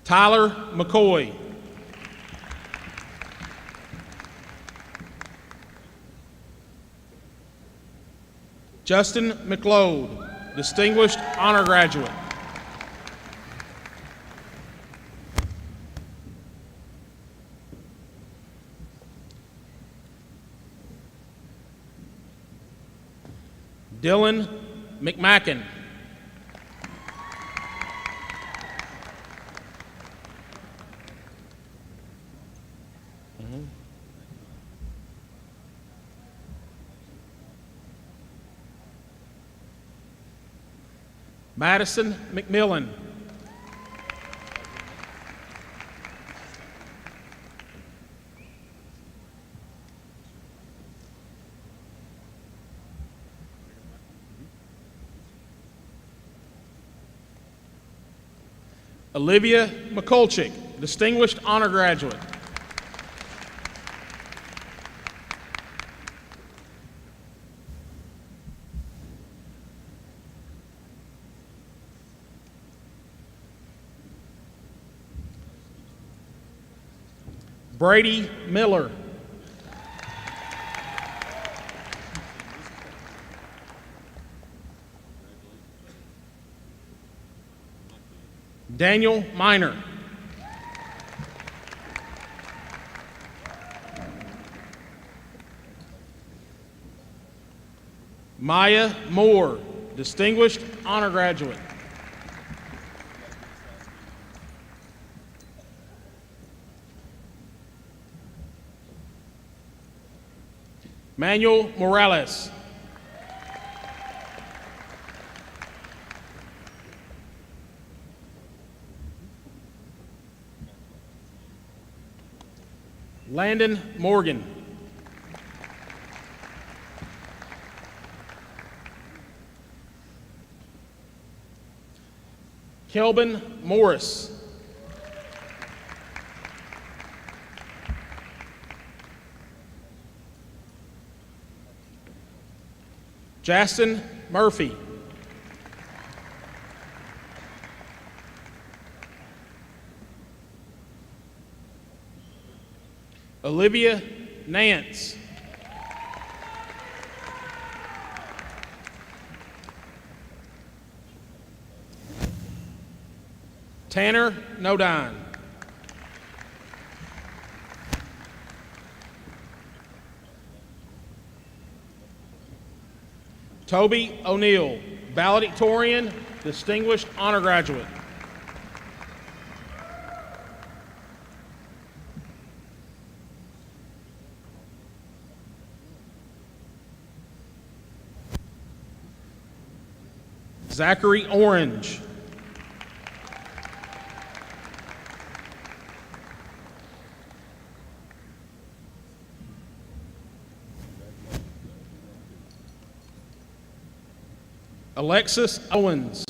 Tyler McCoy. Justin McLeod, distinguished honor graduate. Dylan McMacken. Madison McMillan. Olivia McCulchick, distinguished honor graduate. Brady Miller. Daniel Miner. Maya Moore, Distinguished Honor Graduate. Manuel Morales. Landon Morgan. Kelvin Morris. Justin Murphy. Olivia Nance. Tanner Nodine. Toby O'Neill, Valedictorian, Distinguished Honor Graduate. Zachary Orange. Alexis Owens.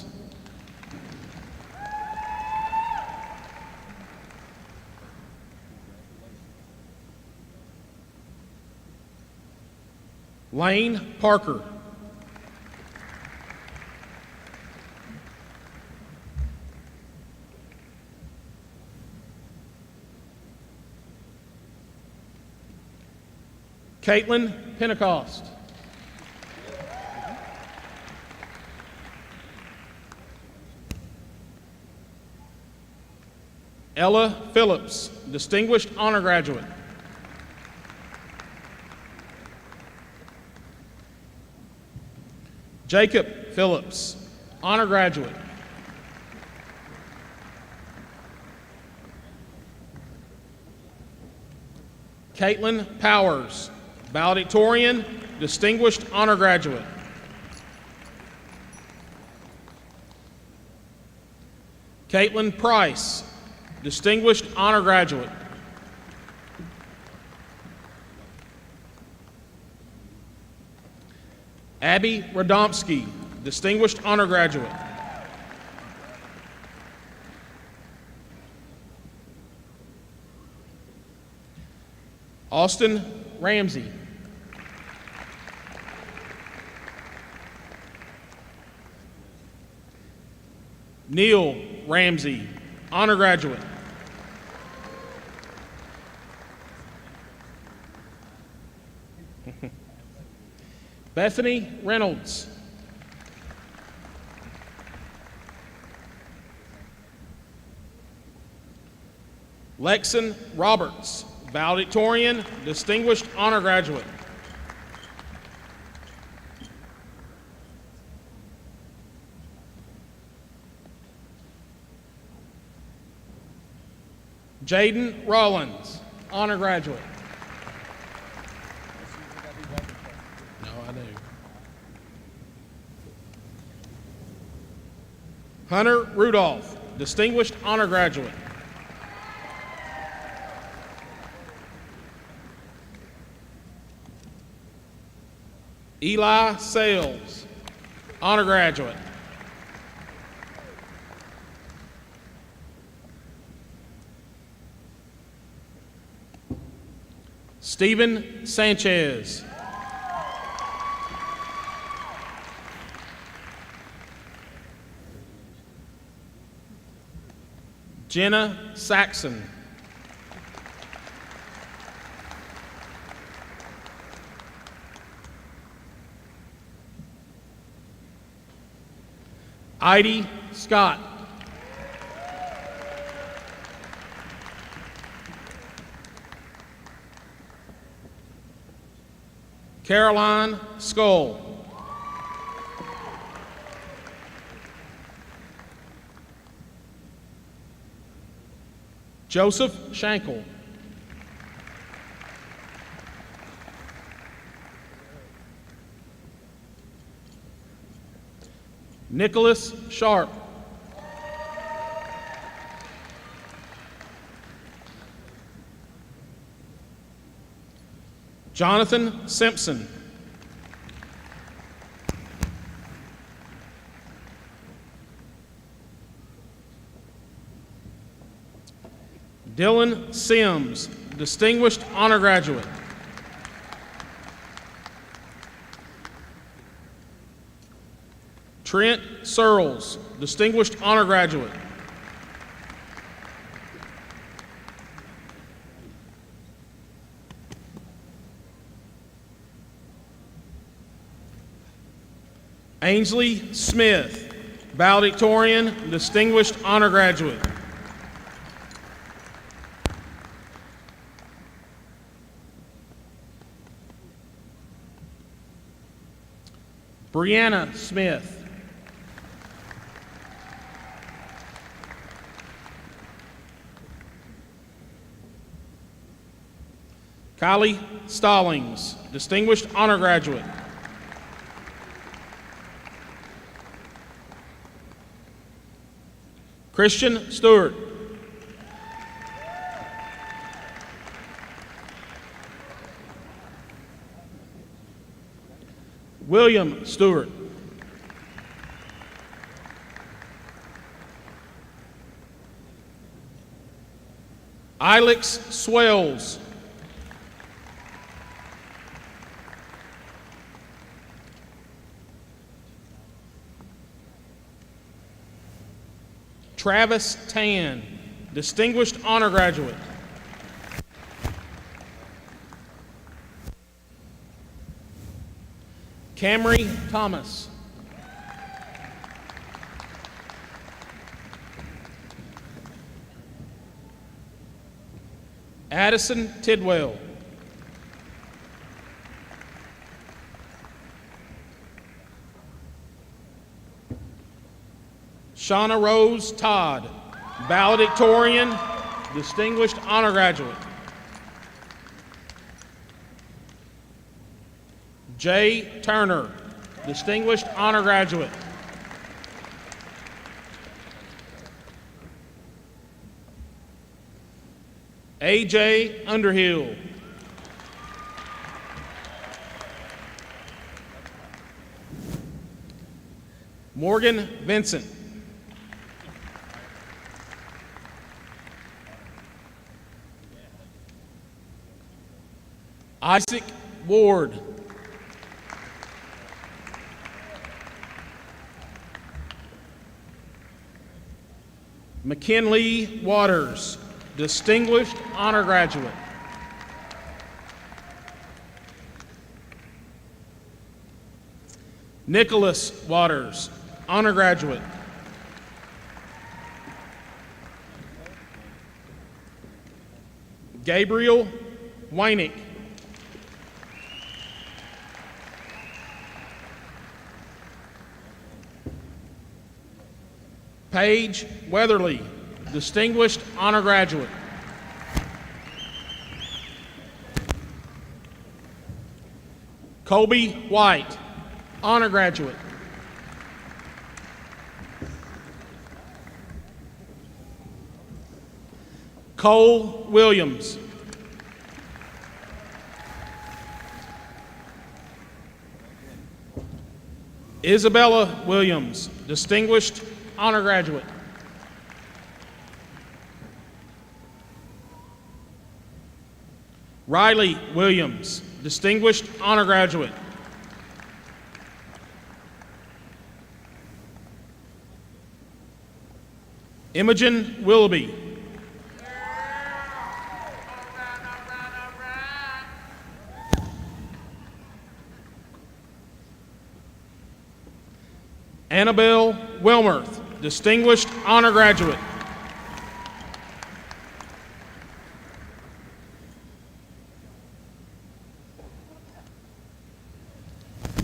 Lane Parker. Caitlin Pentecost. Ella Phillips, Distinguished Honor Graduate. Jacob Phillips, Honor Graduate. Caitlin Powers, Valedictorian, Distinguished Honor Graduate. Caitlin Price, Distinguished Honor Graduate. Abby Radomski, Distinguished Honor Graduate. Austin Ramsey. Neil Ramsey, Honor Graduate. Bethany Reynolds. Lexon Roberts, Valedictorian, Distinguished Honor Graduate. Jaden Rollins, Honor Graduate. No, I do. Hunter Rudolph, Distinguished Honor Graduate. Eli Sales, Honor Graduate. Stephen Sanchez. Jenna Saxon. Heidi Scott. Caroline Skull. Joseph Shankle. Nicholas Sharp. Jonathan Simpson. Dylan Sims, Distinguished Honor Graduate. Trent Searles, Distinguished Honor Graduate. Ainsley Smith, Valedictorian, Distinguished Honor Graduate. Brianna Smith. Kylie Stallings, Distinguished Honor Graduate. Christian Stewart. William Stewart. Ilex Swells. Travis Tan, Distinguished Honor Graduate. Camry Thomas. Addison Tidwell. Shauna Rose Todd, Valedictorian, Distinguished Honor Graduate. Jay Turner, Distinguished Honor Graduate. A.J. Underhill. Morgan Vincent. Isaac Ward. McKinley Waters, Distinguished Honor Graduate. Nicholas Waters, Honor Graduate. Gabriel Weinick. Paige Weatherly, Distinguished Honor Graduate. Colby White, Honor Graduate. Cole Williams. Isabella Williams, Distinguished Honor Graduate. Riley Williams, Distinguished Honor Graduate. Imogen Willoughby. Annabelle Wilmerth, Distinguished Honor Graduate.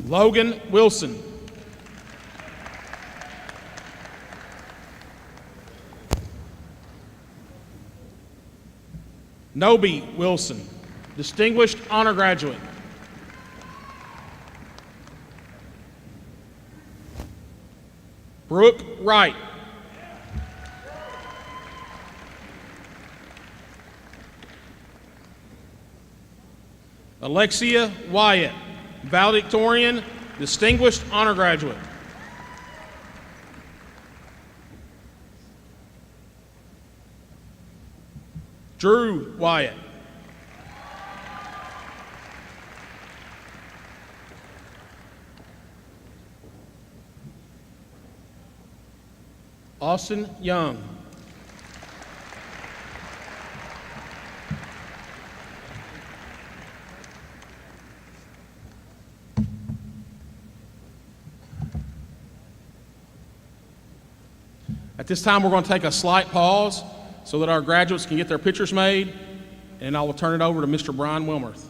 Logan Wilson. Nobi Wilson, Distinguished Honor Graduate. Brooke Wright. Alexia Wyatt, Valedictorian, Distinguished Honor Graduate. Drew Wyatt. Austin Young. At this time, we're going to take a slight pause so that our graduates can get their pictures made, and I will turn it over to Mr. Brian Wilmerth.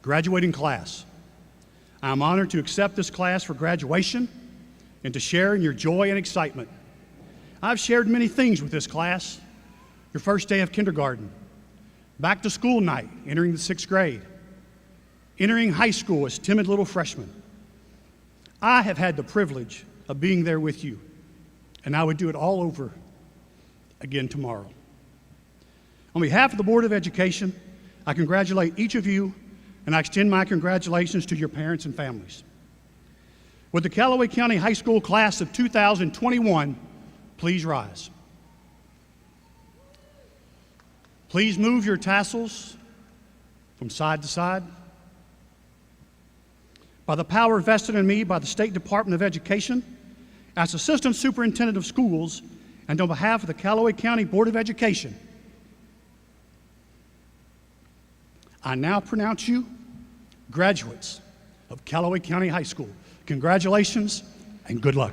graduating class. I am honored to accept this class for graduation and to share in your joy and excitement. I've shared many things with this class. Your first day of kindergarten, back to school night, entering the 6th grade, entering high school as timid little freshmen. I have had the privilege of being there with you, and I would do it all over again tomorrow. On behalf of the Board of Education, I congratulate each of you, and I extend my congratulations to your parents and families. Would the Calloway County High School class of 2021 please rise? Please move your tassels from side to side. By the power vested in me by the State Department of Education, as Assistant Superintendent of Schools, and on behalf of the Calloway County Board of Education, I now pronounce you graduates of Calloway County High School. Congratulations and good luck.